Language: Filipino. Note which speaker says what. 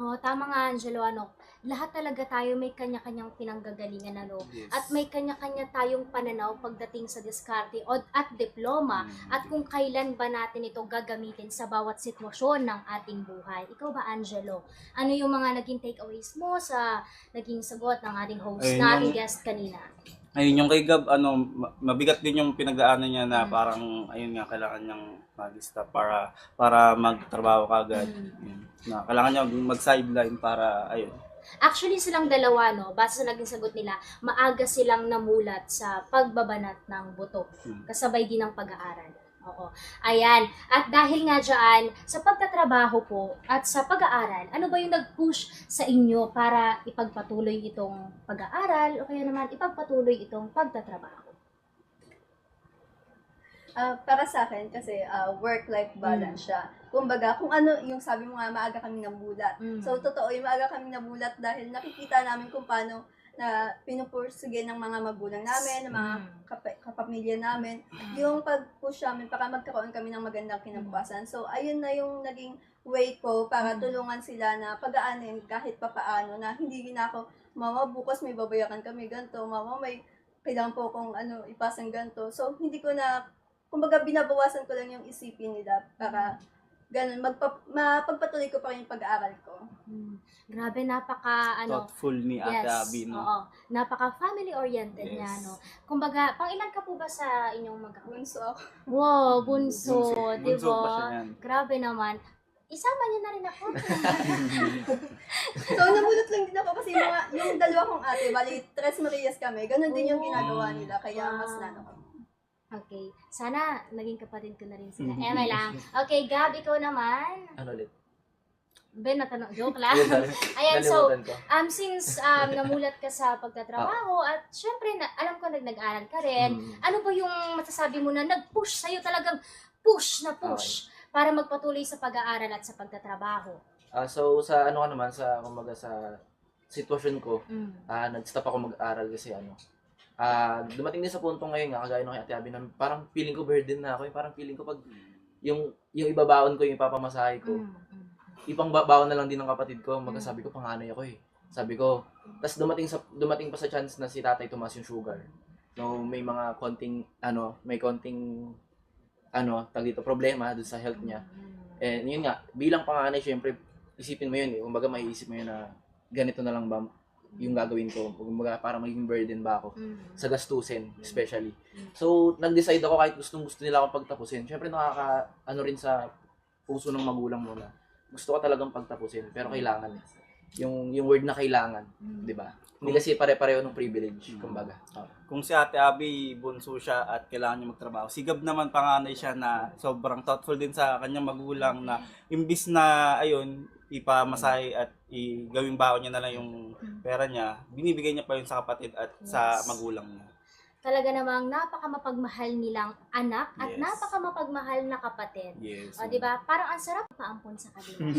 Speaker 1: Oo, tama nga Angelo, lahat talaga tayo may kanya-kanyang pinanggagalingan, at
Speaker 2: Yes.
Speaker 1: may kanya-kanya tayong pananaw pagdating sa diskarte at diploma, at
Speaker 2: Mm.
Speaker 1: kung kailan ba natin ito gagamitin sa bawat sitwasyon ng ating buhay. Ikaw ba, Angelo? Ano yung mga naging takeaways mo sa naging sagot ng ating host,
Speaker 2: Ayun
Speaker 1: na
Speaker 2: yung
Speaker 1: ating guest kanina?
Speaker 2: ayun yung kay Gab, mabigat din yung pinagdaanan niya na
Speaker 1: Mm.
Speaker 2: parang ayun nga kailangan niyang mag-stop para magtrabaho kaagad.
Speaker 1: Mm.
Speaker 2: Yun. Na kailangan niya mag-sideline para ayun.
Speaker 1: Actually, silang dalawa, base sa naging sagot nila, maaga silang namulat sa pagbabanat ng buto.
Speaker 2: Hmm.
Speaker 1: Kasabay din ng pag-aaral. Oo. Ayan. At dahil nga dyan, sa pagtatrabaho po at sa pag-aaral, ano ba yung nag-push sa inyo para ipagpatuloy itong pag-aaral o kaya naman ipagpatuloy itong pagtatrabaho?
Speaker 3: Para sa akin kasi work-life balance siya. Kumbaga, kung ano yung sabi mo nga, maaga kaming namulat.
Speaker 1: Mm.
Speaker 3: So, totoo, yung maaga kaming namulat dahil nakikita namin kung paano na pinupursige ng mga magulang namin, ng mga kapamilya namin, yung pag-push namin para magkaroon kami ng magandang kinabukasan. So, ayun na yung naging way ko para tulungan sila na pag-aanin kahit papaano na hindi na ako, mama, bukas may babayaran kami ganito, mama, may kailangan po kung ipasang ganito. So, hindi ko na, kumbaga binabawasan ko lang yung isipin nila para ganun, mapagpatuloy ko pa rin yung pag-aaral ko.
Speaker 1: Grabe, napaka
Speaker 2: Thoughtful ni Ate Abby, no?
Speaker 1: oo, napaka family oriented
Speaker 2: Yes.
Speaker 1: niya, Kumbaga, pang ilan ka po ba sa inyong magkakapatid?
Speaker 3: Bunso ako.
Speaker 1: Wow, bunso, di
Speaker 2: Bunso pa siya
Speaker 1: ba?
Speaker 2: yan.
Speaker 1: Grabe naman. Isama niyo na rin ako.
Speaker 3: So, namulat lang din ako kasi yung dalawa kong ate, bali, Tres Marias kami, ganun din yung ginagawa nila, kaya mas
Speaker 1: Wow.
Speaker 3: nano ko.
Speaker 1: Okay. Sana naging kapatid ko na rin sila. Eme lang. Okay, Gab, ikaw naman.
Speaker 4: Ano ulit?
Speaker 1: Ben, natanong. Joke lang.
Speaker 4: Sorry.
Speaker 1: Ayan, so,
Speaker 4: Nalimutan ko.
Speaker 1: since namulat ka sa pagtatrabaho at syempre, alam ko nag-aral ka rin, ano ba yung masasabi mo na nag-push sa'yo, talagang push na push para magpatuloy sa pag-aaral at sa pagtatrabaho?
Speaker 4: So sa ano ka naman, sa kumbaga sa sitwasyon ko,
Speaker 1: Mm.
Speaker 4: nag-stop ako mag-aral kasi dumating din sa punto ngayon nga, kagaya ng kay Ate Abby, na parang feeling ko burden na ako. Parang feeling ko pag yung ibabaon ko, yung ipapamasahe ko, ipang baon na lang din ng kapatid ko. Magkasabi ko, panganay ako eh. Sabi ko, tas dumating pa sa chance na si Tatay tumaas yung sugar. No, may mga konting tag dito, problema dun sa health niya. And yun nga, bilang panganay, syempre, isipin mo yun eh. Kumbaga, maiisip mo yun na ganito na lang ba yung gagawin ko. Kumbaga, para maging burden ba ako sa gastusin, especially. So, nag-decide ako kahit gusto nila akong pagtapusin. Syempre, rin sa puso ng magulang mo na gusto ko talagang pagtapusin, pero kailangan. Yung word na kailangan, di ba? Hindi kasi pare-pareho ng privilege, kumbaga.
Speaker 2: Kung si Ate Abby bunso siya at kailangan niya magtrabaho, si Gab naman panganay siya na sobrang thoughtful din sa kanyang magulang na imbis na ayun ipamasahe at gawing baon niya na lang yung pera niya, binibigay niya pa yun sa kapatid at sa
Speaker 1: Yes.
Speaker 2: magulang niya.
Speaker 1: Talaga namang napakamapagmahal nilang anak at
Speaker 2: Yes.
Speaker 1: napakamapagmahal na kapatid.
Speaker 2: Yes.
Speaker 1: O, di ba? Parang ang sarap paampon sa kanila.